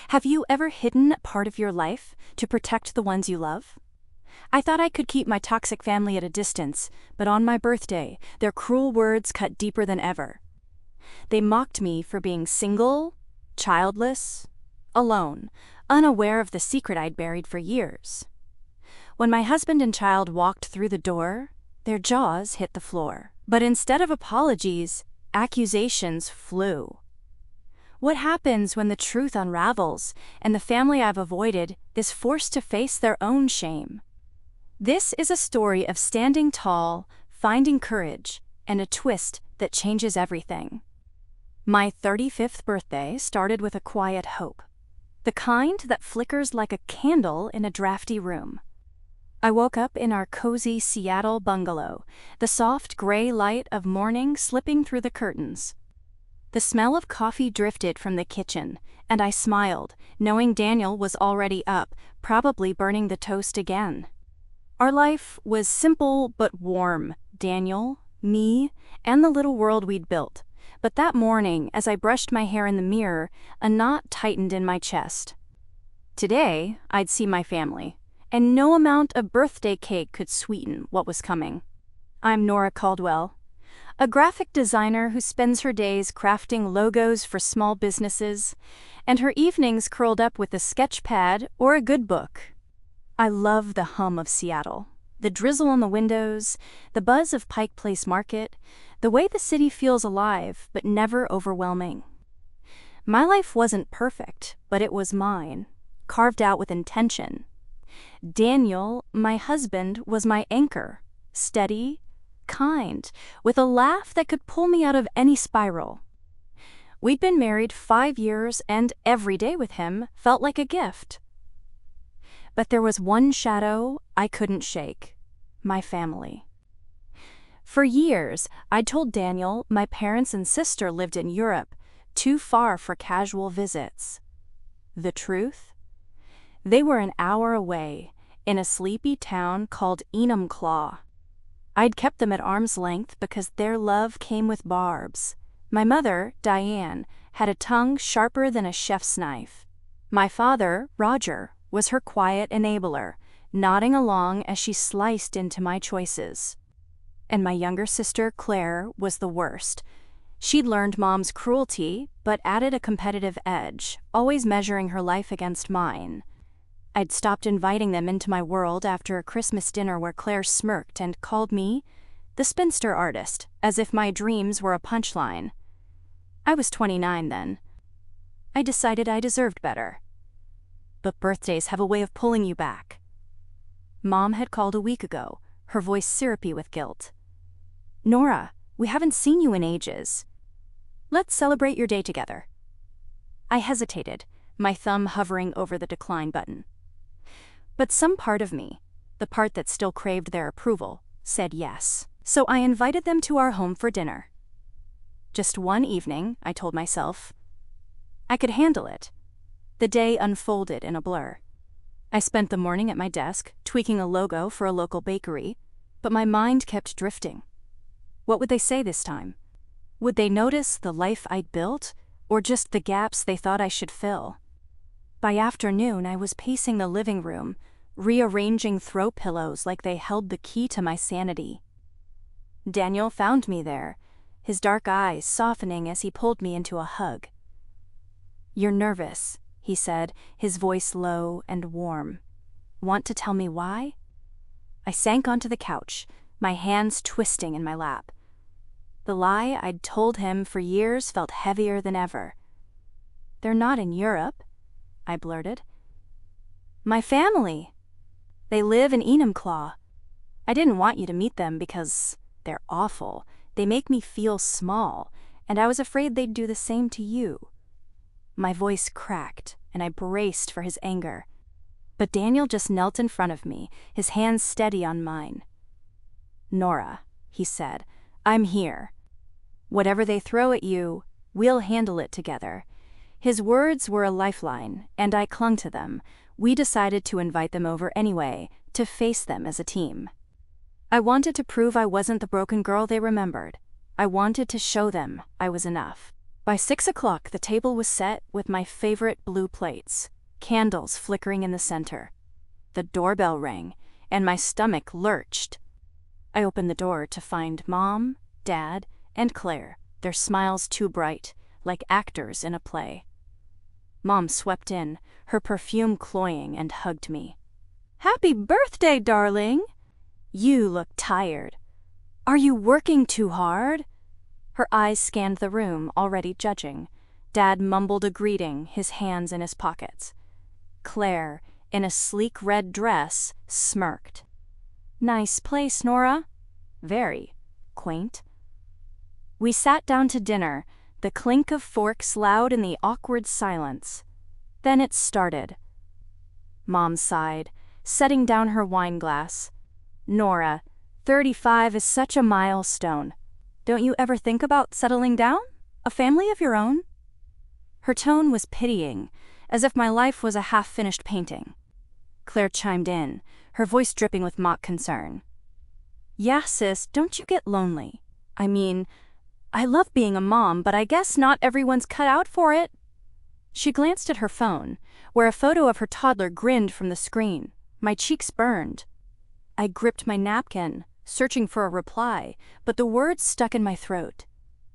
Have you ever hidden a part of your life to protect the ones you love? I thought I could keep my toxic family at a distance, but on my birthday, their cruel words cut deeper than ever. They mocked me for being single, childless, alone, unaware of the secret I'd buried for years. When my husband and child walked through the door, their jaws hit the floor. But instead of apologies, accusations flew. What happens when the truth unravels and the family I've avoided is forced to face their own shame? This is a story of standing tall, finding courage, and a twist that changes everything. My 35th birthday started with a quiet hope, the kind that flickers like a candle in a drafty room. I woke up in our cozy Seattle bungalow, the soft gray light of morning slipping through the curtains. The smell of coffee drifted from the kitchen, and I smiled, knowing Daniel was already up, probably burning the toast again. Our life was simple but warm, Daniel, me, and the little world we'd built. But that morning, as I brushed my hair in the mirror, a knot tightened in my chest. Today, I'd see my family, and no amount of birthday cake could sweeten what was coming. I'm Nora Caldwell, a graphic designer who spends her days crafting logos for small businesses, and her evenings curled up with a sketch pad or a good book. I love the hum of Seattle, the drizzle on the windows, the buzz of Pike Place Market, the way the city feels alive but never overwhelming. My life wasn't perfect, but it was mine, carved out with intention. Daniel, my husband, was my anchor, steady, kind, with a laugh that could pull me out of any spiral. We'd been married 5 years, and every day with him felt like a gift. But there was one shadow I couldn't shake: my family. For years, I'd told Daniel my parents and sister lived in Europe, too far for casual visits. The truth? They were an hour away, in a sleepy town called Enumclaw. I'd kept them at arm's length because their love came with barbs. My mother, Diane, had a tongue sharper than a chef's knife. My father, Roger, was her quiet enabler, nodding along as she sliced into my choices. And my younger sister, Claire, was the worst. She'd learned Mom's cruelty, but added a competitive edge, always measuring her life against mine. I'd stopped inviting them into my world after a Christmas dinner where Claire smirked and called me the spinster artist, as if my dreams were a punchline. I was 29 then. I decided I deserved better. But birthdays have a way of pulling you back. Mom had called a week ago, her voice syrupy with guilt. "Nora, we haven't seen you in ages. Let's celebrate your day together." I hesitated, my thumb hovering over the decline button. But some part of me, the part that still craved their approval, said yes. So I invited them to our home for dinner. Just one evening, I told myself. I could handle it. The day unfolded in a blur. I spent the morning at my desk, tweaking a logo for a local bakery, but my mind kept drifting. What would they say this time? Would they notice the life I'd built, or just the gaps they thought I should fill? By afternoon, I was pacing the living room, rearranging throw pillows like they held the key to my sanity. Daniel found me there, his dark eyes softening as he pulled me into a hug. "You're nervous," he said, his voice low and warm. "Want to tell me why?" I sank onto the couch, my hands twisting in my lap. The lie I'd told him for years felt heavier than ever. "They're not in Europe," I blurted. "My family. They live in Enumclaw. I didn't want you to meet them because they're awful. They make me feel small, and I was afraid they'd do the same to you." My voice cracked, and I braced for his anger. But Daniel just knelt in front of me, his hands steady on mine. "Nora," he said, "I'm here. Whatever they throw at you, we'll handle it together." His words were a lifeline, and I clung to them. We decided to invite them over anyway, to face them as a team. I wanted to prove I wasn't the broken girl they remembered. I wanted to show them I was enough. By 6 o'clock, the table was set with my favorite blue plates, candles flickering in the center. The doorbell rang, and my stomach lurched. I opened the door to find Mom, Dad, and Claire, their smiles too bright, like actors in a play. Mom swept in, her perfume cloying, and hugged me. "Happy birthday, darling! You look tired. Are you working too hard?" Her eyes scanned the room, already judging. Dad mumbled a greeting, his hands in his pockets. Claire, in a sleek red dress, smirked. "Nice place, Nora." "Very. Quaint." We sat down to dinner, the clink of forks loud in the awkward silence. Then it started. Mom sighed, setting down her wine glass. "Nora, 35 is such a milestone. Don't you ever think about settling down? A family of your own?" Her tone was pitying, as if my life was a half-finished painting. Claire chimed in, her voice dripping with mock concern. "Yeah, sis, don't you get lonely? I mean, I love being a mom, but I guess not everyone's cut out for it." She glanced at her phone, where a photo of her toddler grinned from the screen. My cheeks burned. I gripped my napkin, searching for a reply, but the words stuck in my throat.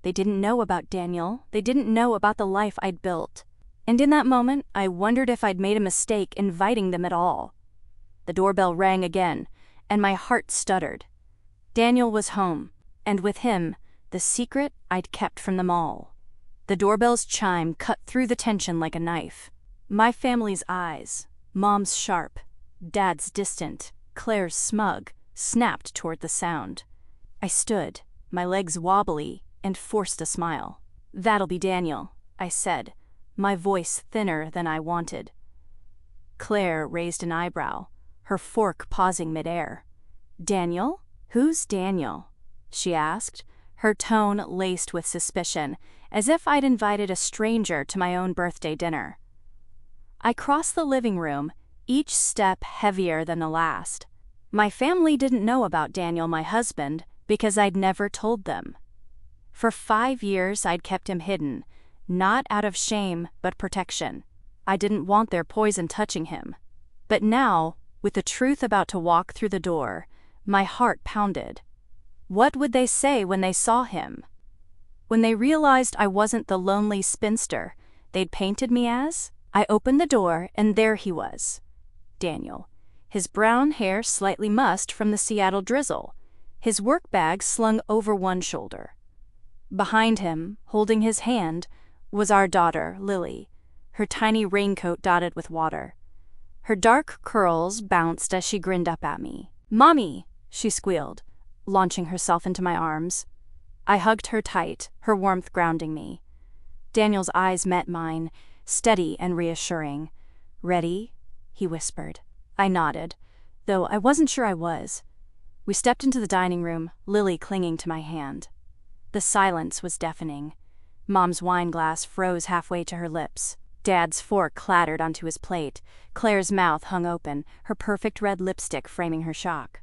They didn't know about Daniel. They didn't know about the life I'd built. And in that moment, I wondered if I'd made a mistake inviting them at all. The doorbell rang again, and my heart stuttered. Daniel was home, and with him, the secret I'd kept from them all. The doorbell's chime cut through the tension like a knife. My family's eyes, Mom's sharp, Dad's distant, Claire's smug, snapped toward the sound. I stood, my legs wobbly, and forced a smile. "That'll be Daniel," I said, my voice thinner than I wanted. Claire raised an eyebrow, her fork pausing midair. "Daniel? Who's Daniel?" she asked, her tone laced with suspicion, as if I'd invited a stranger to my own birthday dinner. I crossed the living room, each step heavier than the last. My family didn't know about Daniel, my husband, because I'd never told them. For 5 years I'd kept him hidden, not out of shame but protection. I didn't want their poison touching him. But now, with the truth about to walk through the door, my heart pounded. What would they say when they saw him? When they realized I wasn't the lonely spinster they'd painted me as? I opened the door, and there he was, Daniel, his brown hair slightly mussed from the Seattle drizzle, his work bag slung over one shoulder. Behind him, holding his hand, was our daughter, Lily, her tiny raincoat dotted with water. Her dark curls bounced as she grinned up at me. "Mommy!" she squealed, launching herself into my arms. I hugged her tight, her warmth grounding me. Daniel's eyes met mine, steady and reassuring. "Ready?" he whispered. I nodded, though I wasn't sure I was. We stepped into the dining room, Lily clinging to my hand. The silence was deafening. Mom's wine glass froze halfway to her lips. Dad's fork clattered onto his plate. Claire's mouth hung open, her perfect red lipstick framing her shock.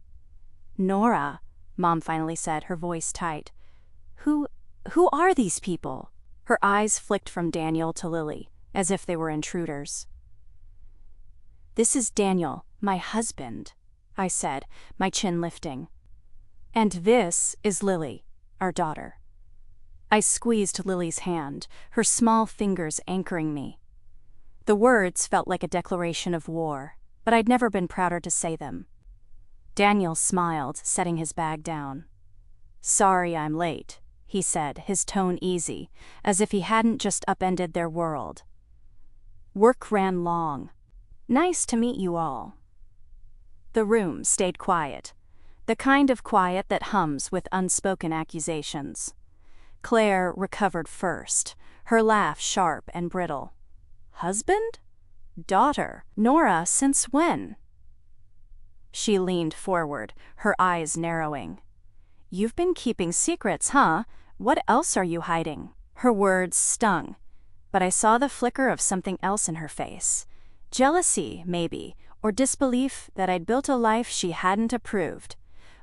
"Nora," Mom finally said, her voice tight. Who are these people?" Her eyes flicked from Daniel to Lily, as if they were intruders. "This is Daniel, my husband," I said, my chin lifting. "And this is Lily, our daughter." I squeezed Lily's hand, her small fingers anchoring me. The words felt like a declaration of war, but I'd never been prouder to say them. Daniel smiled, setting his bag down. "Sorry I'm late," he said, his tone easy, as if he hadn't just upended their world. "Work ran long. Nice to meet you all." The room stayed quiet, the kind of quiet that hums with unspoken accusations. Claire recovered first, her laugh sharp and brittle. "Husband? Daughter? Nora, since when?" She leaned forward, her eyes narrowing. "You've been keeping secrets, huh? What else are you hiding?" Her words stung, but I saw the flicker of something else in her face. Jealousy, maybe, or disbelief that I'd built a life she hadn't approved.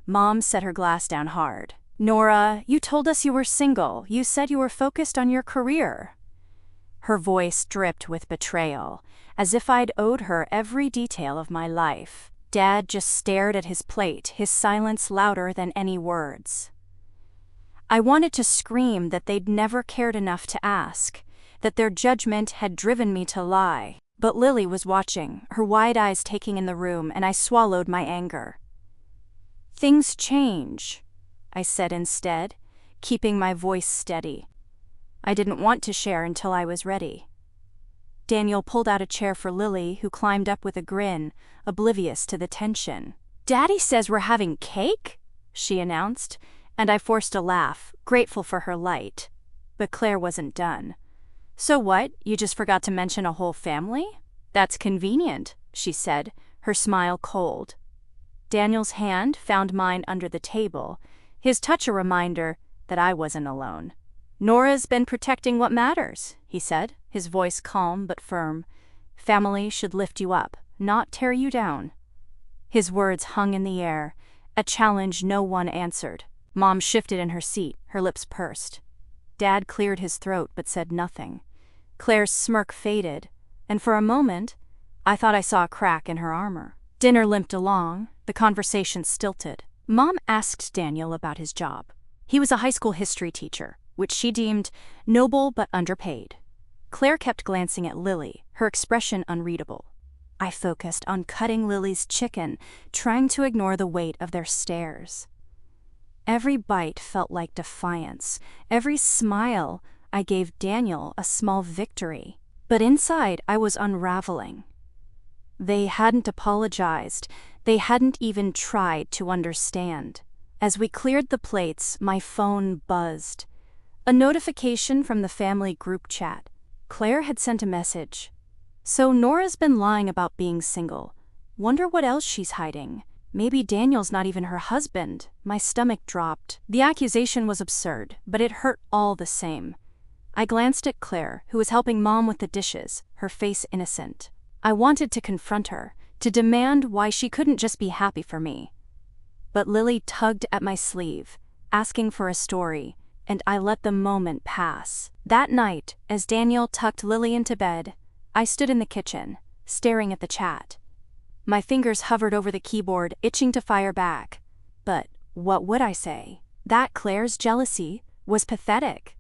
Mom set her glass down hard. Nora, you told us you were single. You said you were focused on your career. Her voice dripped with betrayal, as if I'd owed her every detail of my life. Dad just stared at his plate, his silence louder than any words. I wanted to scream that they'd never cared enough to ask, that their judgment had driven me to lie. But Lily was watching, her wide eyes taking in the room, and I swallowed my anger. "Things change," I said instead, keeping my voice steady. I didn't want to share until I was ready. Daniel pulled out a chair for Lily, who climbed up with a grin, oblivious to the tension. "Daddy says we're having cake?" she announced, and I forced a laugh, grateful for her light. But Claire wasn't done. "So what, you just forgot to mention a whole family? That's convenient," she said, her smile cold. Daniel's hand found mine under the table, his touch a reminder that I wasn't alone. "Nora's been protecting what matters," he said, his voice calm but firm. "Family should lift you up, not tear you down." His words hung in the air, a challenge no one answered. Mom shifted in her seat, her lips pursed. Dad cleared his throat but said nothing. Claire's smirk faded, and for a moment, I thought I saw a crack in her armor. Dinner limped along, the conversation stilted. Mom asked Daniel about his job. He was a high school history teacher, which she deemed noble but underpaid. Claire kept glancing at Lily, her expression unreadable. I focused on cutting Lily's chicken, trying to ignore the weight of their stares. Every bite felt like defiance. Every smile, I gave Daniel a small victory. But inside, I was unraveling. They hadn't apologized. They hadn't even tried to understand. As we cleared the plates, my phone buzzed. A notification from the family group chat. Claire had sent a message. "So Nora's been lying about being single. Wonder what else she's hiding. Maybe Daniel's not even her husband." My stomach dropped. The accusation was absurd, but it hurt all the same. I glanced at Claire, who was helping Mom with the dishes, her face innocent. I wanted to confront her, to demand why she couldn't just be happy for me. But Lily tugged at my sleeve, asking for a story, and I let the moment pass. That night, as Daniel tucked Lily into bed, I stood in the kitchen, staring at the chat. My fingers hovered over the keyboard, itching to fire back. But what would I say? That Claire's jealousy was pathetic.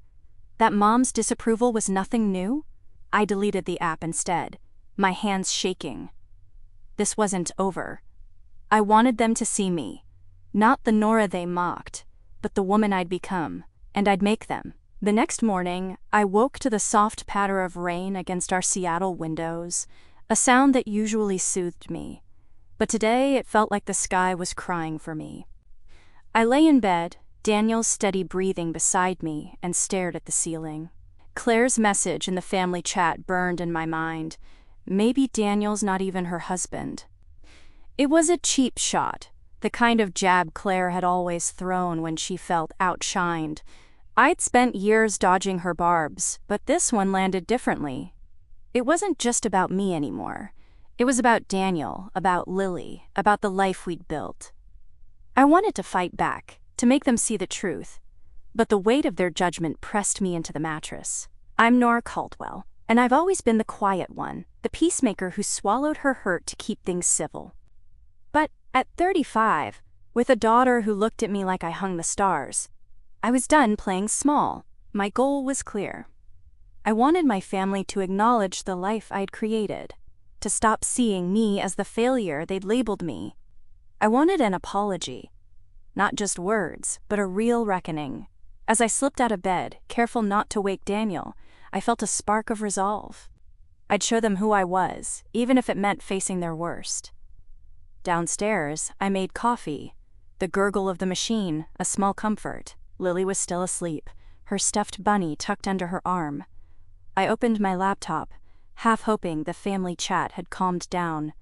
That Mom's disapproval was nothing new? I deleted the app instead, my hands shaking. This wasn't over. I wanted them to see me. Not the Nora they mocked, but the woman I'd become, and I'd make them. The next morning, I woke to the soft patter of rain against our Seattle windows, a sound that usually soothed me. But today it felt like the sky was crying for me. I lay in bed, Daniel's steady breathing beside me, and stared at the ceiling. Claire's message in the family chat burned in my mind. Maybe Daniel's not even her husband. It was a cheap shot, the kind of jab Claire had always thrown when she felt outshined. I'd spent years dodging her barbs, but this one landed differently. It wasn't just about me anymore. It was about Daniel, about Lily, about the life we'd built. I wanted to fight back, to make them see the truth, but the weight of their judgment pressed me into the mattress. I'm Nora Caldwell, and I've always been the quiet one, the peacemaker who swallowed her hurt to keep things civil. But at 35, with a daughter who looked at me like I hung the stars, I was done playing small. My goal was clear. I wanted my family to acknowledge the life I'd created, to stop seeing me as the failure they'd labeled me. I wanted an apology. Not just words, but a real reckoning. As I slipped out of bed, careful not to wake Daniel, I felt a spark of resolve. I'd show them who I was, even if it meant facing their worst. Downstairs, I made coffee. The gurgle of the machine, a small comfort. Lily was still asleep, her stuffed bunny tucked under her arm. I opened my laptop, half hoping the family chat had calmed down.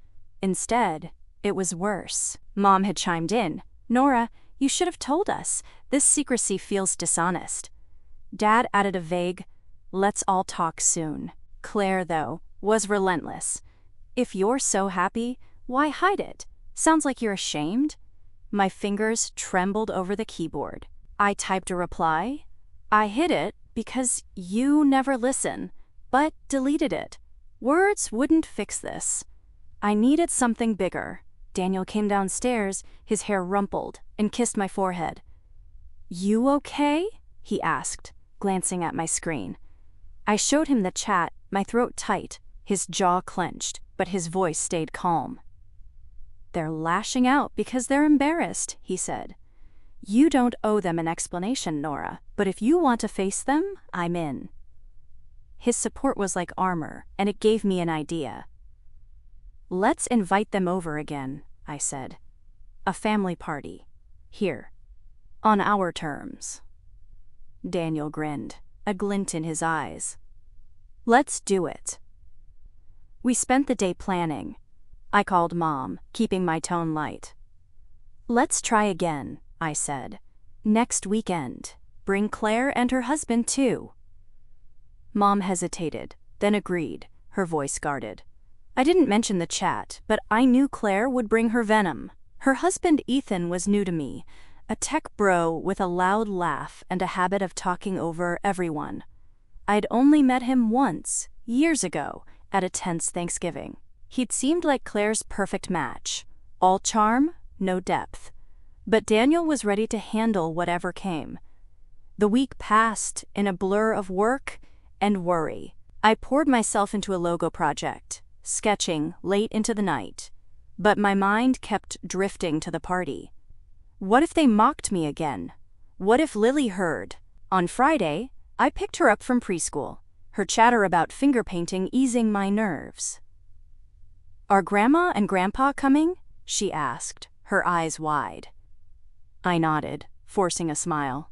Instead, it was worse. Mom had chimed in. "Nora, you should have told us. This secrecy feels dishonest." Dad added a vague, "Let's all talk soon." Claire, though, was relentless. "If you're so happy, why hide it? Sounds like you're ashamed." My fingers trembled over the keyboard. I typed a reply. I hid it because you never listen, but deleted it. Words wouldn't fix this. I needed something bigger. Daniel came downstairs, his hair rumpled, and kissed my forehead. "You okay?" he asked, glancing at my screen. I showed him the chat, my throat tight, his jaw clenched, but his voice stayed calm. "They're lashing out because they're embarrassed," he said. "You don't owe them an explanation, Nora, but if you want to face them, I'm in." His support was like armor, and it gave me an idea. "Let's invite them over again," I said. "A family party. Here. On our terms." Daniel grinned, a glint in his eyes. "Let's do it." We spent the day planning. I called Mom, keeping my tone light. "Let's try again," I said. "Next weekend. Bring Claire and her husband too." Mom hesitated, then agreed, her voice guarded. I didn't mention the chat, but I knew Claire would bring her venom. Her husband Ethan was new to me, a tech bro with a loud laugh and a habit of talking over everyone. I'd only met him once, years ago, at a tense Thanksgiving. He'd seemed like Claire's perfect match. All charm, no depth. But Daniel was ready to handle whatever came. The week passed in a blur of work and worry. I poured myself into a logo project, sketching late into the night. But my mind kept drifting to the party. What if they mocked me again? What if Lily heard? On Friday, I picked her up from preschool, her chatter about finger painting easing my nerves. "Are Grandma and Grandpa coming?" she asked, her eyes wide. I nodded, forcing a smile.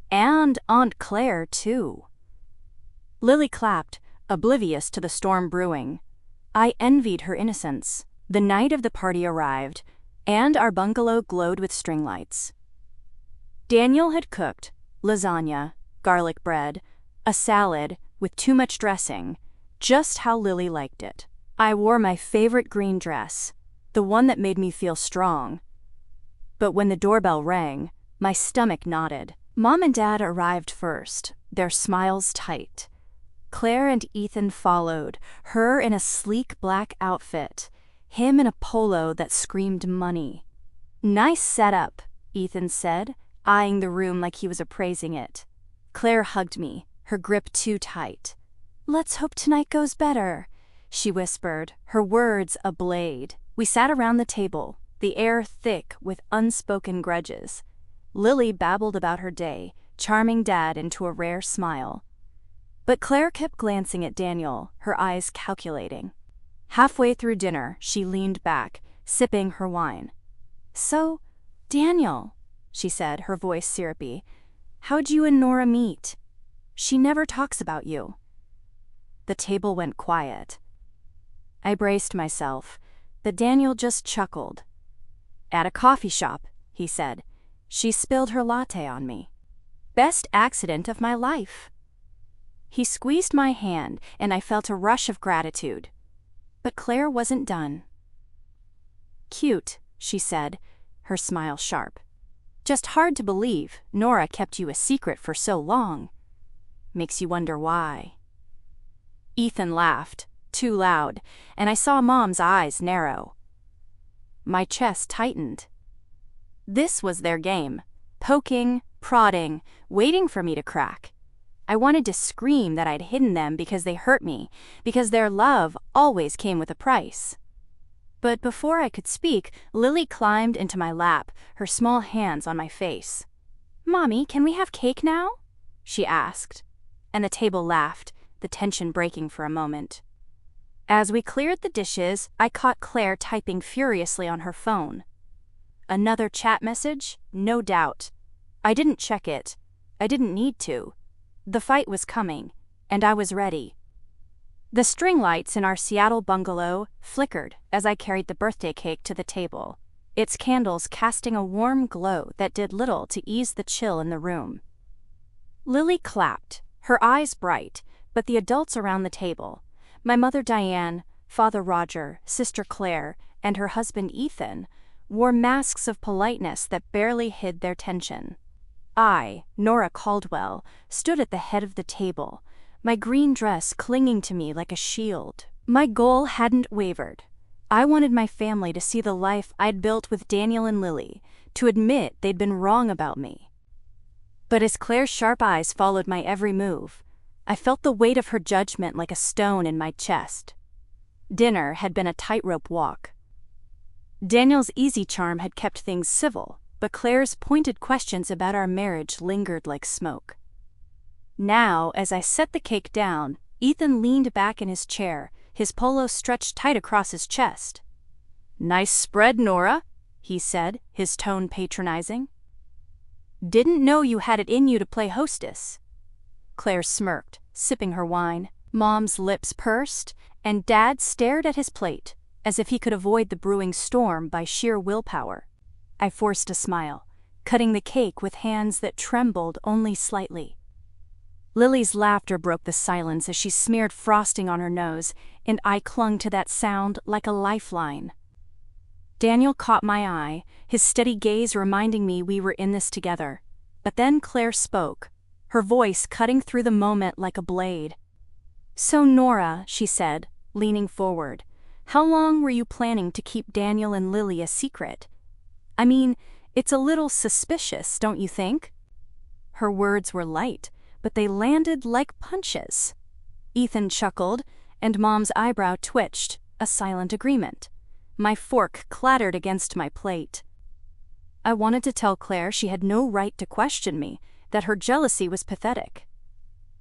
"And Aunt Claire, too." Lily clapped, oblivious to the storm brewing. I envied her innocence. The night of the party arrived, and our bungalow glowed with string lights. Daniel had cooked lasagna, garlic bread, a salad with too much dressing, just how Lily liked it. I wore my favorite green dress, the one that made me feel strong. But when the doorbell rang, my stomach knotted. Mom and Dad arrived first, their smiles tight. Claire and Ethan followed, her in a sleek black outfit, him in a polo that screamed money. "Nice setup," Ethan said, eyeing the room like he was appraising it. Claire hugged me, her grip too tight. "Let's hope tonight goes better," she whispered, her words a blade. We sat around the table, the air thick with unspoken grudges. Lily babbled about her day, charming Dad into a rare smile. But Claire kept glancing at Daniel, her eyes calculating. Halfway through dinner, she leaned back, sipping her wine. "So, Daniel," she said, her voice syrupy, "how'd you and Nora meet? She never talks about you." The table went quiet. I braced myself, but Daniel just chuckled. "At a coffee shop," he said. "She spilled her latte on me. Best accident of my life." He squeezed my hand, and I felt a rush of gratitude. But Claire wasn't done. "Cute," she said, her smile sharp. "Just hard to believe Nora kept you a secret for so long. Makes you wonder why." Ethan laughed, too loud, and I saw Mom's eyes narrow. My chest tightened. This was their game, poking, prodding, waiting for me to crack. I wanted to scream that I'd hidden them because they hurt me, because their love always came with a price. But before I could speak, Lily climbed into my lap, her small hands on my face. "Mommy, can we have cake now?" she asked, and the table laughed, the tension breaking for a moment. As we cleared the dishes, I caught Claire typing furiously on her phone. Another chat message? No doubt. I didn't check it. I didn't need to. The fight was coming, and I was ready. The string lights in our Seattle bungalow flickered as I carried the birthday cake to the table, its candles casting a warm glow that did little to ease the chill in the room. Lily clapped, her eyes bright, but the adults around the table, my mother Diane, father Roger, sister Claire, and her husband Ethan, wore masks of politeness that barely hid their tension. I, Nora Caldwell, stood at the head of the table, my green dress clinging to me like a shield. My goal hadn't wavered. I wanted my family to see the life I'd built with Daniel and Lily, to admit they'd been wrong about me. But as Claire's sharp eyes followed my every move, I felt the weight of her judgment like a stone in my chest. Dinner had been a tightrope walk. Daniel's easy charm had kept things civil, but Claire's pointed questions about our marriage lingered like smoke. Now, as I set the cake down, Ethan leaned back in his chair, his polo stretched tight across his chest. "Nice spread, Nora," he said, his tone patronizing. "Didn't know you had it in you to play hostess." Claire smirked, sipping her wine. Mom's lips pursed, and Dad stared at his plate, as if he could avoid the brewing storm by sheer willpower. I forced a smile, cutting the cake with hands that trembled only slightly. Lily's laughter broke the silence as she smeared frosting on her nose, and I clung to that sound like a lifeline. Daniel caught my eye, his steady gaze reminding me we were in this together. But then Claire spoke, her voice cutting through the moment like a blade. "So Nora," she said, leaning forward, "how long were you planning to keep Daniel and Lily a secret? I mean, it's a little suspicious, don't you think?" Her words were light, but they landed like punches. Ethan chuckled, and Mom's eyebrow twitched, a silent agreement. My fork clattered against my plate. I wanted to tell Claire she had no right to question me, that her jealousy was pathetic.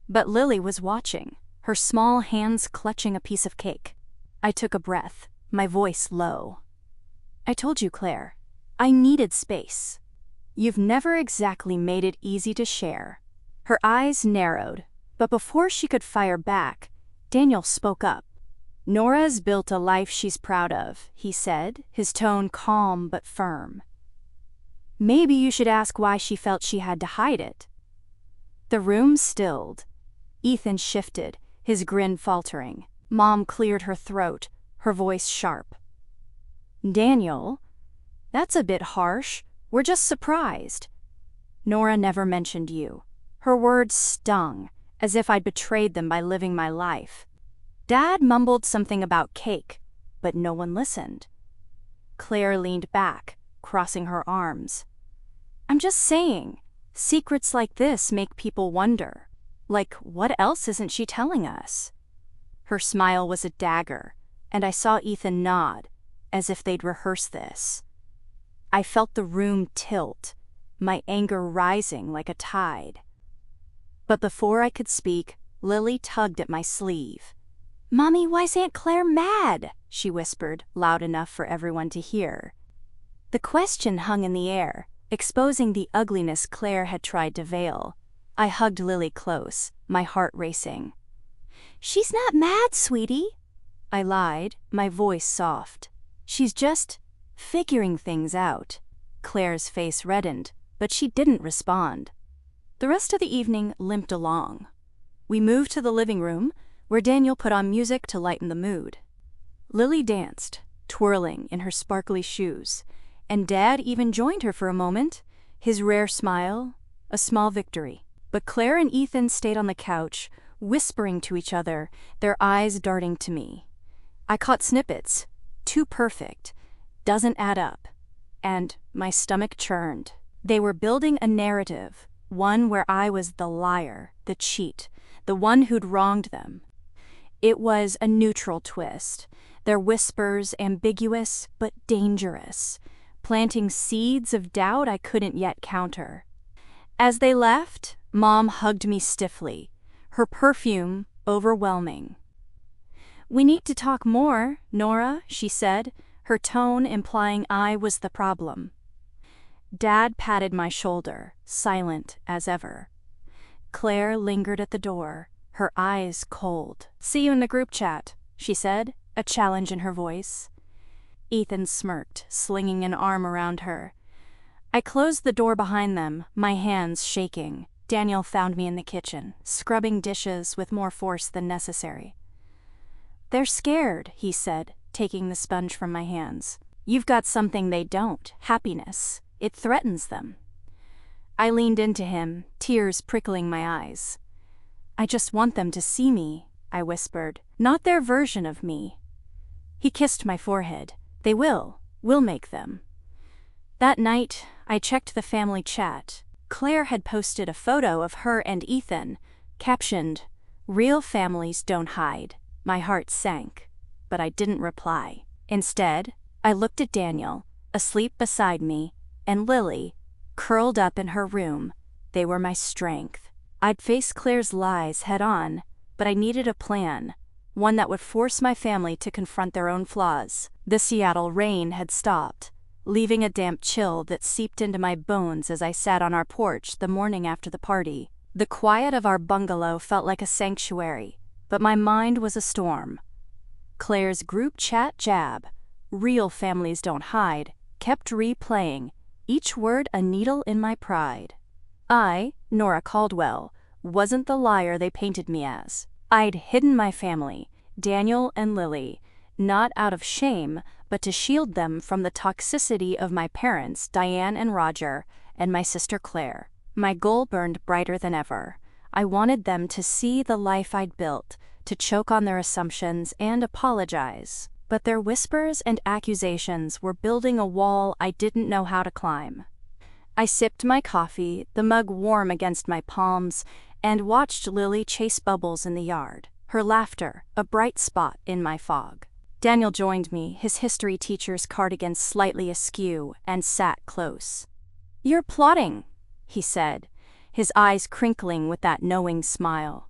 But Lily was watching, her small hands clutching a piece of cake. I took a breath, my voice low. "I told you, Claire, I needed space. You've never exactly made it easy to share." Her eyes narrowed, but before she could fire back, Daniel spoke up. "Nora's built a life she's proud of," he said, his tone calm but firm. "Maybe you should ask why she felt she had to hide it." The room stilled. Ethan shifted, his grin faltering. Mom cleared her throat, her voice sharp. "Daniel, that's a bit harsh. We're just surprised. Nora never mentioned you." Her words stung, as if I'd betrayed them by living my life. Dad mumbled something about cake, but no one listened. Claire leaned back, crossing her arms. "I'm just saying, secrets like this make people wonder. Like, what else isn't she telling us?" Her smile was a dagger, and I saw Ethan nod, as if they'd rehearsed this. I felt the room tilt, my anger rising like a tide. But before I could speak, Lily tugged at my sleeve. "Mommy, why's Aunt Claire mad?" she whispered, loud enough for everyone to hear. The question hung in the air, exposing the ugliness Claire had tried to veil. I hugged Lily close, my heart racing. "She's not mad, sweetie," I lied, my voice soft. "She's just figuring things out." Claire's face reddened, but she didn't respond. The rest of the evening limped along. We moved to the living room, where Daniel put on music to lighten the mood. Lily danced, twirling in her sparkly shoes, and Dad even joined her for a moment, his rare smile, a small victory. But Claire and Ethan stayed on the couch, whispering to each other, their eyes darting to me. I caught snippets, too perfect, doesn't add up, and my stomach churned. They were building a narrative, one where I was the liar, the cheat, the one who'd wronged them. It was a neutral twist, their whispers ambiguous but dangerous, planting seeds of doubt I couldn't yet counter. As they left, Mom hugged me stiffly, her perfume overwhelming. "We need to talk more, Nora," she said, her tone implying I was the problem. Dad patted my shoulder, silent as ever. Claire lingered at the door, her eyes cold. "See you in the group chat," she said, a challenge in her voice. Ethan smirked, slinging an arm around her. I closed the door behind them, my hands shaking. Daniel found me in the kitchen, scrubbing dishes with more force than necessary. "They're scared," he said, taking the sponge from my hands. "You've got something they don't, happiness. It threatens them." I leaned into him, tears prickling my eyes. "I just want them to see me," I whispered, "not their version of me." He kissed my forehead. "They will. We'll make them." That night, I checked the family chat. Claire had posted a photo of her and Ethan, captioned, "Real families don't hide." My heart sank, but I didn't reply. Instead, I looked at Daniel, asleep beside me, and Lily, curled up in her room. They were my strength. I'd face Claire's lies head on, but I needed a plan, one that would force my family to confront their own flaws. The Seattle rain had stopped, leaving a damp chill that seeped into my bones as I sat on our porch the morning after the party. The quiet of our bungalow felt like a sanctuary, but my mind was a storm. Claire's group chat jab, "Real families don't hide," kept replaying, each word a needle in my pride. I, Nora Caldwell, wasn't the liar they painted me as. I'd hidden my family, Daniel and Lily, not out of shame, but to shield them from the toxicity of my parents, Diane and Roger, and my sister Claire. My goal burned brighter than ever. I wanted them to see the life I'd built, to choke on their assumptions and apologize. But their whispers and accusations were building a wall I didn't know how to climb. I sipped my coffee, the mug warm against my palms, and watched Lily chase bubbles in the yard, her laughter a bright spot in my fog. Daniel joined me, his history teacher's cardigan slightly askew, and sat close. "You're plotting," he said, his eyes crinkling with that knowing smile.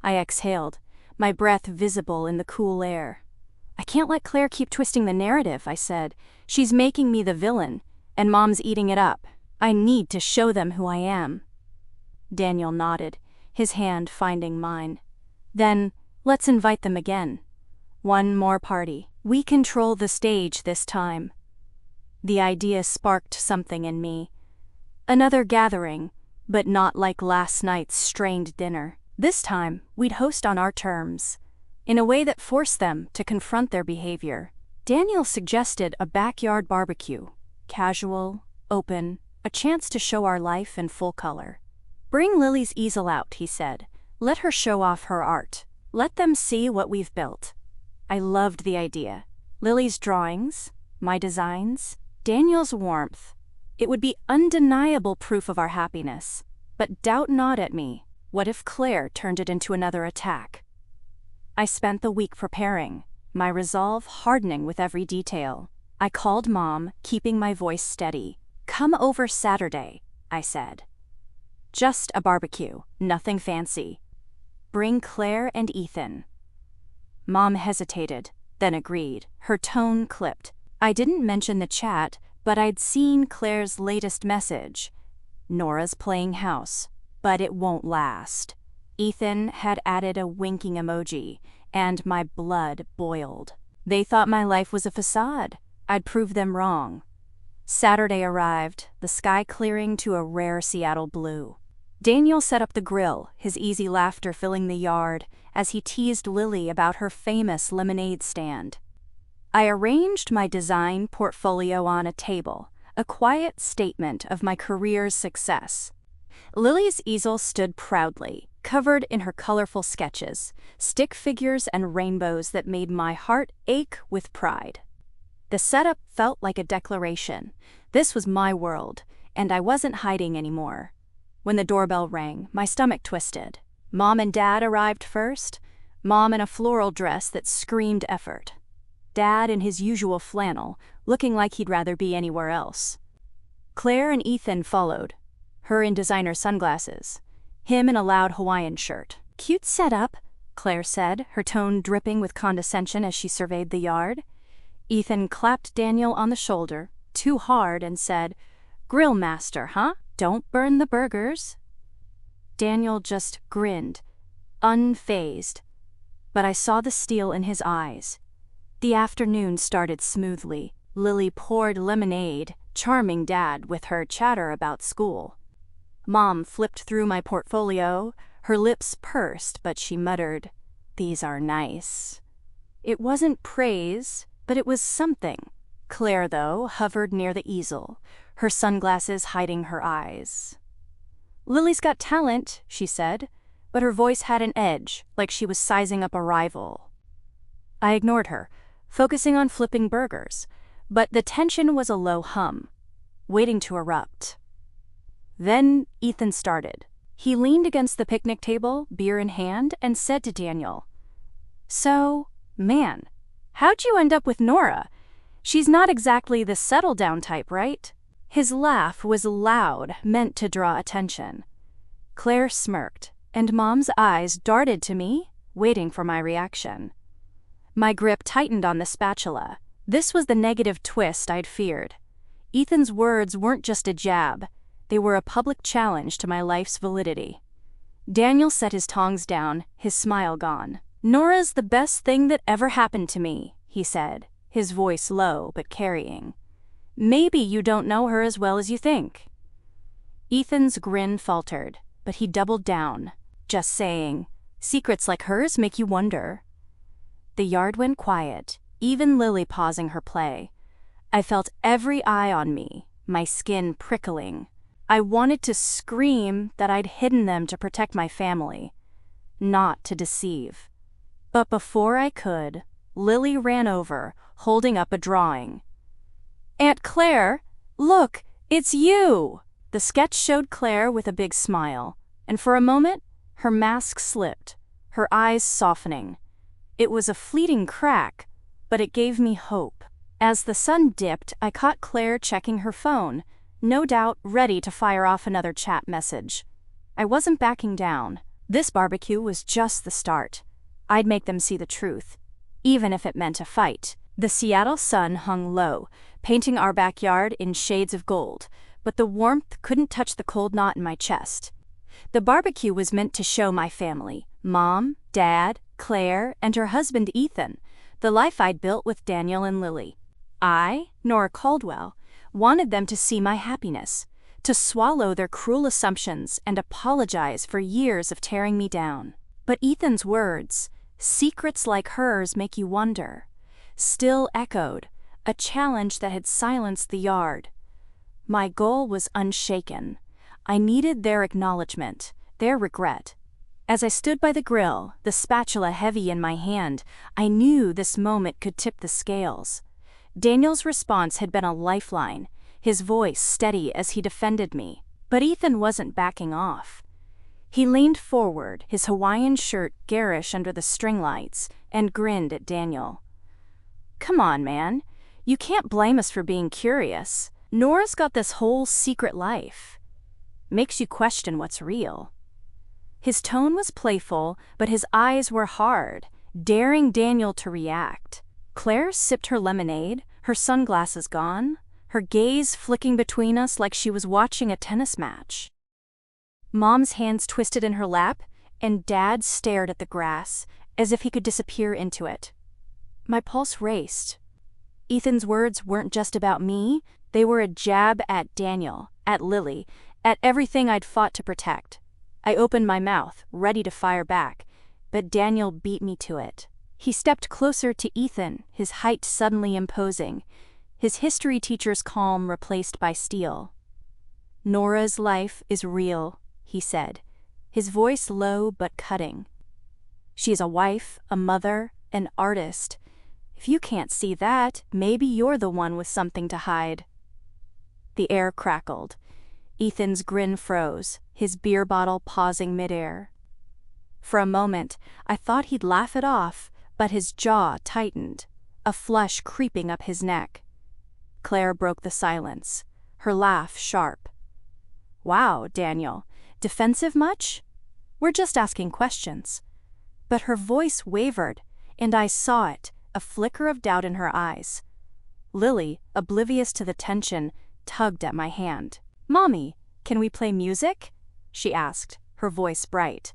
I exhaled, my breath visible in the cool air. "I can't let Claire keep twisting the narrative," I said. "She's making me the villain, and Mom's eating it up. I need to show them who I am." Daniel nodded, his hand finding mine. "Then, let's invite them again. One more party. We control the stage this time." The idea sparked something in me. Another gathering, but not like last night's strained dinner. This time, we'd host on our terms, in a way that forced them to confront their behavior. Daniel suggested a backyard barbecue, casual, open, a chance to show our life in full color. "Bring Lily's easel out," he said. "Let her show off her art. Let them see what we've built." I loved the idea. Lily's drawings, my designs, Daniel's warmth. It would be undeniable proof of our happiness. But doubt not at me. What if Claire turned it into another attack? I spent the week preparing, my resolve hardening with every detail. I called Mom, keeping my voice steady. "Come over Saturday," I said. "Just a barbecue, nothing fancy. Bring Claire and Ethan." Mom hesitated, then agreed, her tone clipped. I didn't mention the chat, but I'd seen Claire's latest message. "Nora's playing house, but it won't last." Ethan had added a winking emoji, and my blood boiled. They thought my life was a facade. I'd prove them wrong. Saturday arrived, the sky clearing to a rare Seattle blue. Daniel set up the grill, his easy laughter filling the yard, as he teased Lily about her famous lemonade stand. I arranged my design portfolio on a table, a quiet statement of my career's success. Lily's easel stood proudly, covered in her colorful sketches, stick figures and rainbows that made my heart ache with pride. The setup felt like a declaration. This was my world, and I wasn't hiding anymore. When the doorbell rang, my stomach twisted. Mom and Dad arrived first, Mom in a floral dress that screamed effort. Dad in his usual flannel, looking like he'd rather be anywhere else. Claire and Ethan followed, her in designer sunglasses, him in a loud Hawaiian shirt. "Cute setup," Claire said, her tone dripping with condescension as she surveyed the yard. Ethan clapped Daniel on the shoulder, too hard, and said, "Grill master, huh? Don't burn the burgers." Daniel just grinned, unfazed, but I saw the steel in his eyes. The afternoon started smoothly. Lily poured lemonade, charming Dad with her chatter about school. Mom flipped through my portfolio, her lips pursed, but she muttered, "These are nice." It wasn't praise, but it was something. Claire, though, hovered near the easel, her sunglasses hiding her eyes. Lily's got talent, she said, but her voice had an edge, like she was sizing up a rival. I ignored her, focusing on flipping burgers, but the tension was a low hum, waiting to erupt. Then Ethan started. He leaned against the picnic table, beer in hand, and said to Daniel, "So, man, how'd you end up with Nora? She's not exactly the settle-down type, right?" His laugh was loud, meant to draw attention. Claire smirked, and Mom's eyes darted to me, waiting for my reaction. My grip tightened on the spatula. This was the negative twist I'd feared. Ethan's words weren't just a jab. They were a public challenge to my life's validity. Daniel set his tongs down, his smile gone. "Nora's the best thing that ever happened to me," he said, his voice low but carrying. "Maybe you don't know her as well as you think." Ethan's grin faltered, but he doubled down, just saying, "Secrets like hers make you wonder." The yard went quiet, even Lily pausing her play. I felt every eye on me, my skin prickling. I wanted to scream that I'd hidden them to protect my family, not to deceive. But before I could, Lily ran over, holding up a drawing. "Aunt Claire, look, it's you!" The sketch showed Claire with a big smile, and for a moment, her mask slipped, her eyes softening. It was a fleeting crack, but it gave me hope. As the sun dipped, I caught Claire checking her phone, no doubt ready to fire off another chat message. I wasn't backing down. This barbecue was just the start. I'd make them see the truth, even if it meant a fight. The Seattle sun hung low, painting our backyard in shades of gold, but the warmth couldn't touch the cold knot in my chest. The barbecue was meant to show my family, Mom, Dad, Claire, and her husband Ethan, the life I'd built with Daniel and Lily. I, Nora Caldwell, wanted them to see my happiness, to swallow their cruel assumptions and apologize for years of tearing me down. But Ethan's words, "Secrets like hers make you wonder," still echoed, a challenge that had silenced the yard. My goal was unshaken. I needed their acknowledgement, their regret. As I stood by the grill, the spatula heavy in my hand, I knew this moment could tip the scales. Daniel's response had been a lifeline, his voice steady as he defended me. But Ethan wasn't backing off. He leaned forward, his Hawaiian shirt garish under the string lights, and grinned at Daniel. "Come on, man. You can't blame us for being curious. Nora's got this whole secret life. Makes you question what's real." His tone was playful, but his eyes were hard, daring Daniel to react. Claire sipped her lemonade, her sunglasses gone, her gaze flicking between us like she was watching a tennis match. Mom's hands twisted in her lap, and Dad stared at the grass, as if he could disappear into it. My pulse raced. Ethan's words weren't just about me, they were a jab at Daniel, at Lily, at everything I'd fought to protect. I opened my mouth, ready to fire back, but Daniel beat me to it. He stepped closer to Ethan, his height suddenly imposing, his history teacher's calm replaced by steel. "Nora's life is real," he said, his voice low but cutting. "She's a wife, a mother, an artist. If you can't see that, maybe you're the one with something to hide." The air crackled. Ethan's grin froze, his beer bottle pausing midair. For a moment, I thought he'd laugh it off, but his jaw tightened, a flush creeping up his neck. Claire broke the silence, her laugh sharp. "Wow, Daniel, defensive much? We're just asking questions." But her voice wavered, and I saw it, a flicker of doubt in her eyes. Lily, oblivious to the tension, tugged at my hand. "Mommy, can we play music?" she asked, her voice bright.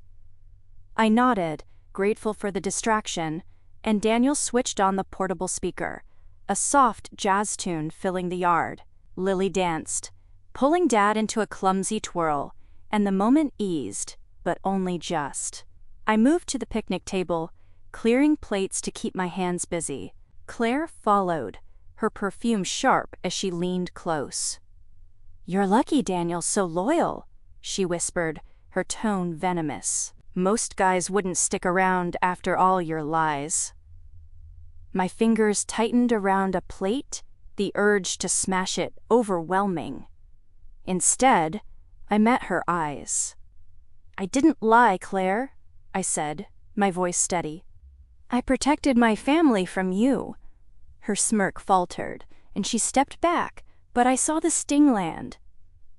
I nodded, grateful for the distraction, and Daniel switched on the portable speaker, a soft jazz tune filling the yard. Lily danced, pulling Dad into a clumsy twirl, and the moment eased, but only just. I moved to the picnic table, clearing plates to keep my hands busy. Claire followed, her perfume sharp as she leaned close. "You're lucky Daniel's so loyal," she whispered, her tone venomous. "Most guys wouldn't stick around after all your lies." My fingers tightened around a plate, the urge to smash it overwhelming. Instead, I met her eyes. "I didn't lie, Claire," I said, my voice steady. "I protected my family from you." Her smirk faltered, and she stepped back, but I saw the sting land.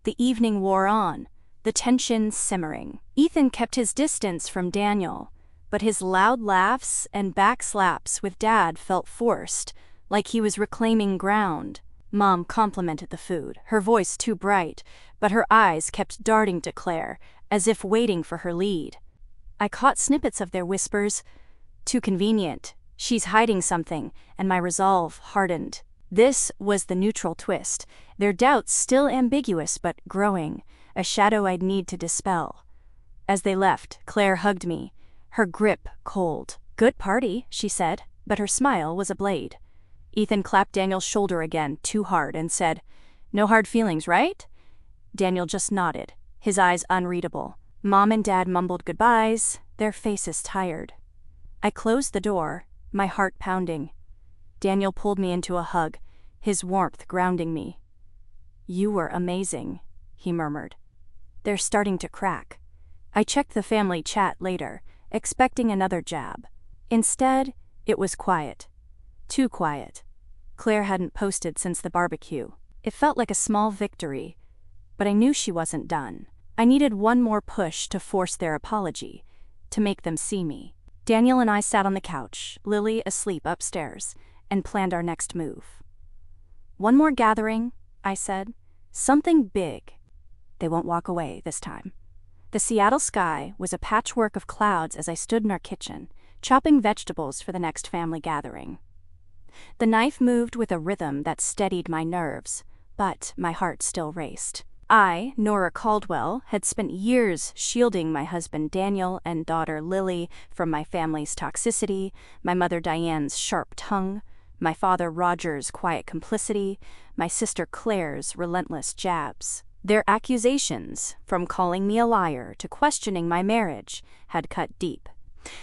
The evening wore on, the tension simmering. Ethan kept his distance from Daniel, but his loud laughs and backslaps with Dad felt forced, like he was reclaiming ground. Mom complimented the food, her voice too bright, but her eyes kept darting to Claire, as if waiting for her lead. I caught snippets of their whispers. "Too convenient. She's hiding something," and my resolve hardened. This was the neutral twist, their doubts still ambiguous but growing, a shadow I'd need to dispel. As they left, Claire hugged me, her grip cold. "Good party," she said, but her smile was a blade. Ethan clapped Daniel's shoulder again, too hard, and said, "No hard feelings, right?" Daniel just nodded, his eyes unreadable. Mom and Dad mumbled goodbyes, their faces tired. I closed the door, my heart pounding. Daniel pulled me into a hug, his warmth grounding me. "You were amazing," he murmured. "They're starting to crack." I checked the family chat later, expecting another jab. Instead, it was quiet. Too quiet. Claire hadn't posted since the barbecue. It felt like a small victory, but I knew she wasn't done. I needed one more push to force their apology, to make them see me. Daniel and I sat on the couch, Lily asleep upstairs, and planned our next move. "One more gathering," I said. "Something big." They won't walk away this time. The Seattle sky was a patchwork of clouds as I stood in our kitchen, chopping vegetables for the next family gathering. The knife moved with a rhythm that steadied my nerves, but my heart still raced. I, Nora Caldwell, had spent years shielding my husband Daniel and daughter Lily from my family's toxicity, my mother Diane's sharp tongue, my father Roger's quiet complicity, my sister Claire's relentless jabs. Their accusations, from calling me a liar to questioning my marriage, had cut deep.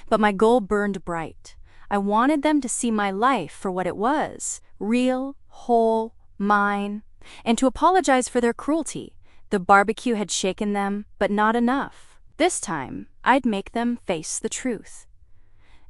But my goal burned bright. I wanted them to see my life for what it was, real, whole, mine, and to apologize for their cruelty. The barbecue had shaken them, but not enough. This time, I'd make them face the truth.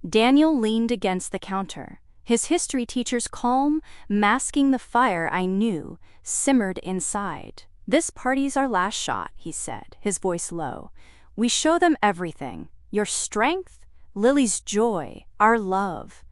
Daniel leaned against the counter, his history teacher's calm, masking the fire I knew simmered inside. "This party's our last shot," he said, his voice low. "We show them everything, your strength, Lily's joy, our love."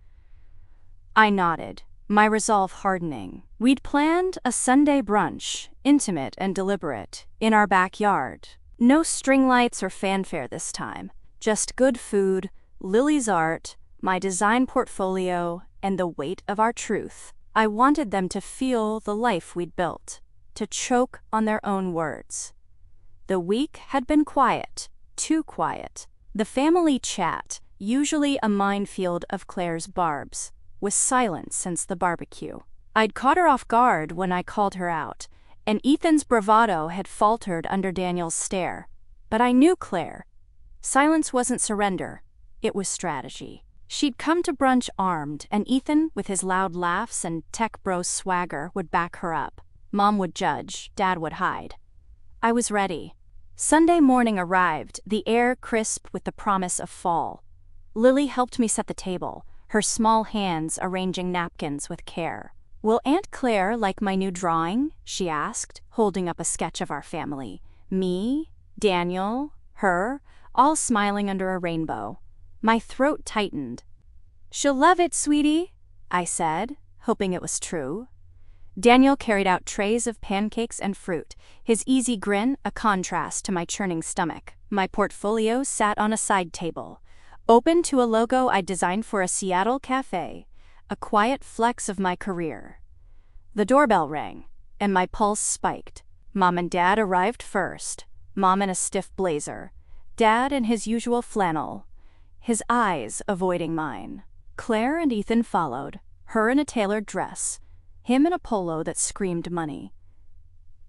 I nodded, my resolve hardening. We'd planned a Sunday brunch, intimate and deliberate, in our backyard. No string lights or fanfare this time, just good food, Lily's art, my design portfolio, and the weight of our truth. I wanted them to feel the life we'd built, to choke on their own words. The week had been quiet, too quiet. The family chat, usually a minefield of Claire's barbs, was silent since the barbecue. I'd caught her off guard when I called her out, and Ethan's bravado had faltered under Daniel's stare. But I knew Claire. Silence wasn't surrender, it was strategy. She'd come to brunch armed, and Ethan, with his loud laughs and tech bro swagger, would back her up. Mom would judge, Dad would hide. I was ready. Sunday morning arrived, the air crisp with the promise of fall. Lily helped me set the table, her small hands arranging napkins with care. "Will Aunt Claire like my new drawing?" she asked, holding up a sketch of our family. Me, Daniel, her, all smiling under a rainbow. My throat tightened. "She'll love it, sweetie," I said, hoping it was true. Daniel carried out trays of pancakes and fruit, his easy grin a contrast to my churning stomach. My portfolio sat on a side table, open to a logo I'd designed for a Seattle cafe, a quiet flex of my career. The doorbell rang, and my pulse spiked. Mom and Dad arrived first, Mom in a stiff blazer, Dad in his usual flannel, his eyes avoiding mine. Claire and Ethan followed, her in a tailored dress, him in a polo that screamed money.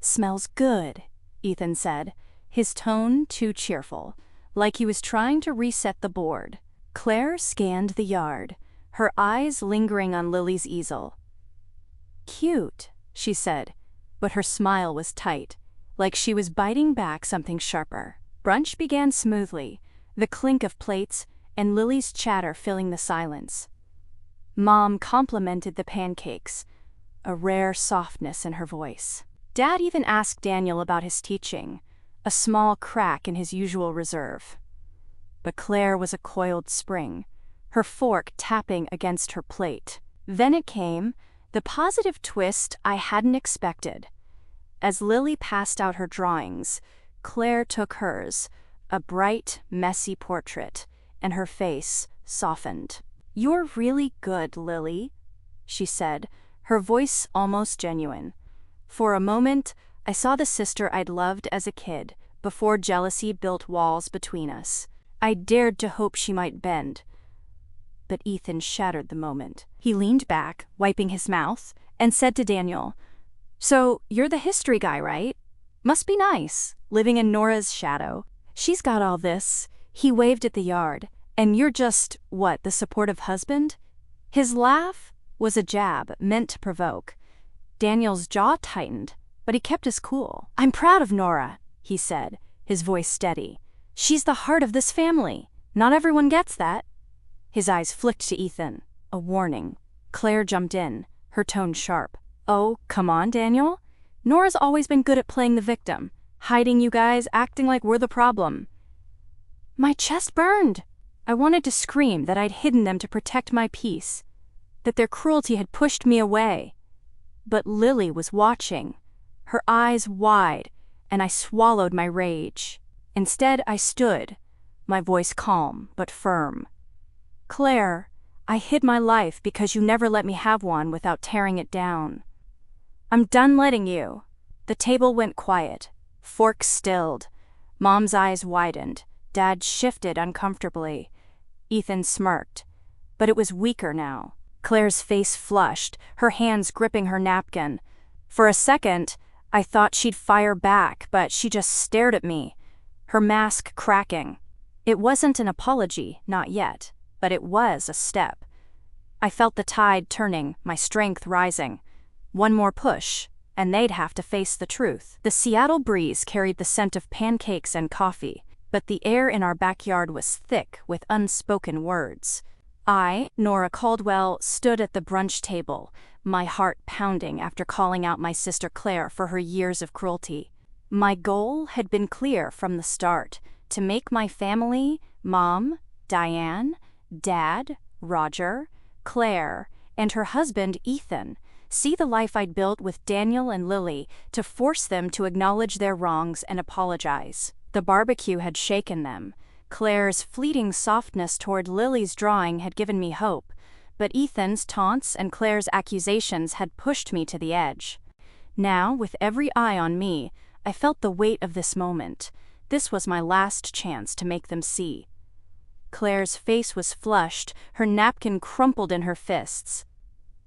"Smells good," Ethan said, his tone too cheerful, like he was trying to reset the board. Claire scanned the yard, her eyes lingering on Lily's easel. "Cute," she said, but her smile was tight, like she was biting back something sharper. Brunch began smoothly, the clink of plates and Lily's chatter filling the silence. Mom complimented the pancakes, a rare softness in her voice. Dad even asked Daniel about his teaching, a small crack in his usual reserve. But Claire was a coiled spring, her fork tapping against her plate. Then it came, the positive twist I hadn't expected. As Lily passed out her drawings, Claire took hers, a bright, messy portrait, and her face softened. "You're really good, Lily," she said, her voice almost genuine. For a moment, I saw the sister I'd loved as a kid, before jealousy built walls between us. I dared to hope she might bend. But Ethan shattered the moment. He leaned back, wiping his mouth, and said to Daniel, "So, you're the history guy, right? Must be nice, living in Nora's shadow. She's got all this." He waved at the yard. "And you're just, what, the supportive husband?" His laugh was a jab meant to provoke. Daniel's jaw tightened, but he kept his cool. "I'm proud of Nora," he said, his voice steady. "She's the heart of this family. Not everyone gets that." His eyes flicked to Ethan, a warning. Claire jumped in, her tone sharp. "Oh, come on, Daniel. Nora's always been good at playing the victim, hiding you guys, acting like we're the problem." My chest burned. I wanted to scream that I'd hidden them to protect my peace, that their cruelty had pushed me away. But Lily was watching, her eyes wide, and I swallowed my rage. Instead, I stood, my voice calm but firm. "Claire, I hid my life because you never let me have one without tearing it down. I'm done letting you." The table went quiet, forks stilled, Mom's eyes widened, Dad shifted uncomfortably. Ethan smirked, but it was weaker now. Claire's face flushed, her hands gripping her napkin. For a second, I thought she'd fire back, but she just stared at me, her mask cracking. It wasn't an apology, not yet, but it was a step. I felt the tide turning, my strength rising. One more push, and they'd have to face the truth. The Seattle breeze carried the scent of pancakes and coffee, but the air in our backyard was thick with unspoken words. I, Nora Caldwell, stood at the brunch table, my heart pounding after calling out my sister Claire for her years of cruelty. My goal had been clear from the start, to make my family, Mom, Diane, Dad, Roger, Claire, and her husband Ethan, see the life I'd built with Daniel and Lily, to force them to acknowledge their wrongs and apologize. The barbecue had shaken them. Claire's fleeting softness toward Lily's drawing had given me hope, but Ethan's taunts and Claire's accusations had pushed me to the edge. Now, with every eye on me, I felt the weight of this moment. This was my last chance to make them see. Claire's face was flushed, her napkin crumpled in her fists.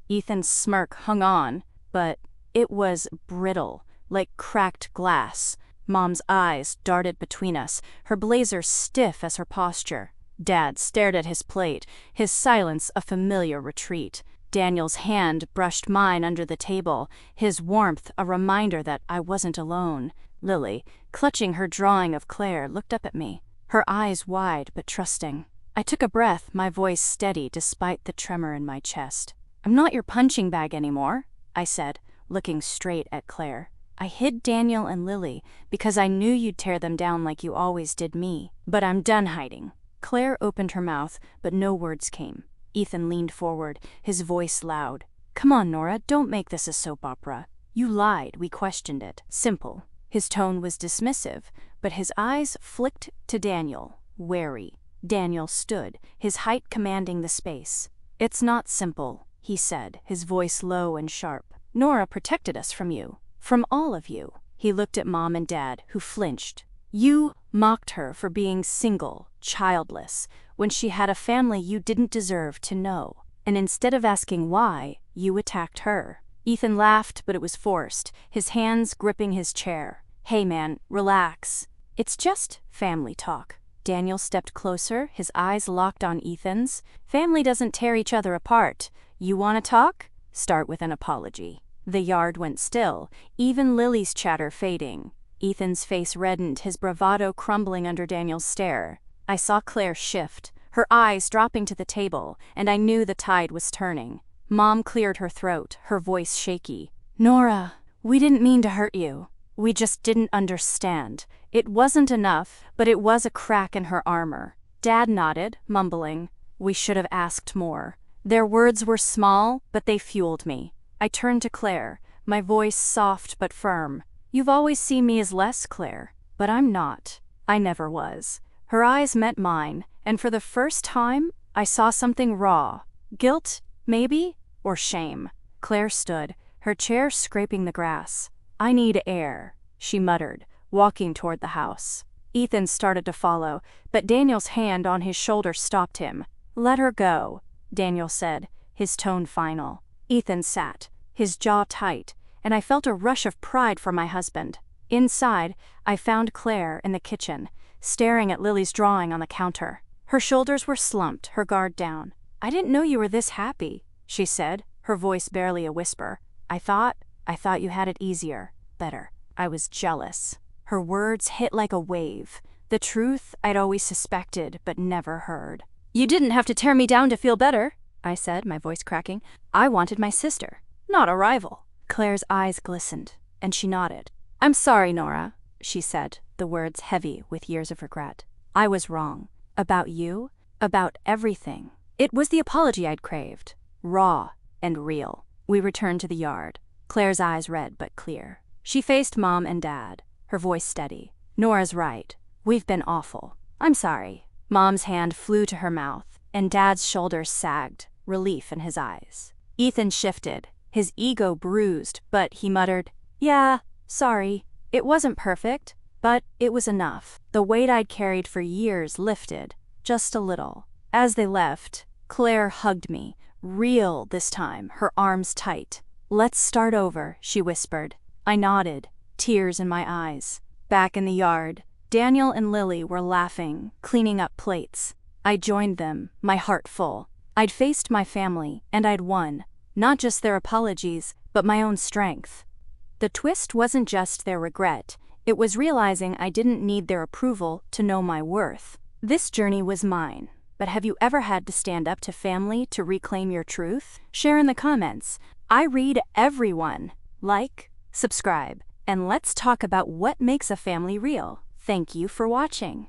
Ethan's smirk hung on, but it was brittle, like cracked glass. Mom's eyes darted between us, her blazer stiff as her posture. Dad stared at his plate, his silence a familiar retreat. Daniel's hand brushed mine under the table, his warmth a reminder that I wasn't alone. Lily, clutching her drawing of Claire, looked up at me, her eyes wide but trusting. I took a breath, my voice steady despite the tremor in my chest. "I'm not your punching bag anymore," I said, looking straight at Claire. "I hid Daniel and Lily because I knew you'd tear them down like you always did me. But I'm done hiding." Claire opened her mouth, but no words came. Ethan leaned forward, his voice loud. "Come on, Nora, don't make this a soap opera. You lied, we questioned it. Simple." His tone was dismissive, but his eyes flicked to Daniel, wary. Daniel stood, his height commanding the space. "It's not simple," he said, his voice low and sharp. "Nora protected us from you. From all of you." He looked at Mom and Dad, who flinched. "You mocked her for being single, childless, when she had a family you didn't deserve to know. And instead of asking why, you attacked her." Ethan laughed, but it was forced, his hands gripping his chair. "Hey man, relax. It's just family talk. Daniel stepped closer, his eyes locked on Ethan's. Family doesn't tear each other apart. You want to talk? Start with an apology. The yard went still, even Lily's chatter fading. Ethan's face reddened, his bravado crumbling under Daniel's stare. I saw Claire shift, her eyes dropping to the table, and I knew the tide was turning. Mom cleared her throat, her voice shaky. Nora, we didn't mean to hurt you. We just didn't understand. It wasn't enough, but it was a crack in her armor. Dad nodded, mumbling. We should have asked more. Their words were small, but they fueled me. I turned to Claire, my voice soft but firm. You've always seen me as less, Claire, but I'm not. I never was. Her eyes met mine, and for the first time, I saw something raw. Guilt, maybe, or shame. Claire stood, her chair scraping the grass. I need air, she muttered, walking toward the house. Ethan started to follow, but Daniel's hand on his shoulder stopped him. Let her go, Daniel said, his tone final. Ethan sat, his jaw tight, and I felt a rush of pride for my husband. Inside, I found Claire in the kitchen, staring at Lily's drawing on the counter. Her shoulders were slumped, her guard down. I didn't know you were this happy, she said, her voice barely a whisper. I thought you had it easier, better. I was jealous. Her words hit like a wave, the truth I'd always suspected but never heard. You didn't have to tear me down to feel better, I said, my voice cracking. I wanted my sister, not a rival. Claire's eyes glistened, and she nodded. I'm sorry, Nora, she said, the words heavy with years of regret. I was wrong. About you, about everything. It was the apology I'd craved, raw and real. We returned to the yard, Claire's eyes red but clear. She faced Mom and Dad, her voice steady. Nora's right. We've been awful. I'm sorry. Mom's hand flew to her mouth, and Dad's shoulders sagged, relief in his eyes. Ethan shifted, his ego bruised, but he muttered, Yeah, sorry. It wasn't perfect, but it was enough. The weight I'd carried for years lifted, just a little. As they left, Claire hugged me, real this time, her arms tight. Let's start over, she whispered. I nodded, tears in my eyes. Back in the yard, Daniel and Lily were laughing, cleaning up plates. I joined them, my heart full. I'd faced my family, and I'd won. Not just their apologies, but my own strength. The twist wasn't just their regret. It was realizing I didn't need their approval to know my worth. This journey was mine. But have you ever had to stand up to family to reclaim your truth? Share in the comments. I read everyone. Like, subscribe, and let's talk about what makes a family real. Thank you for watching.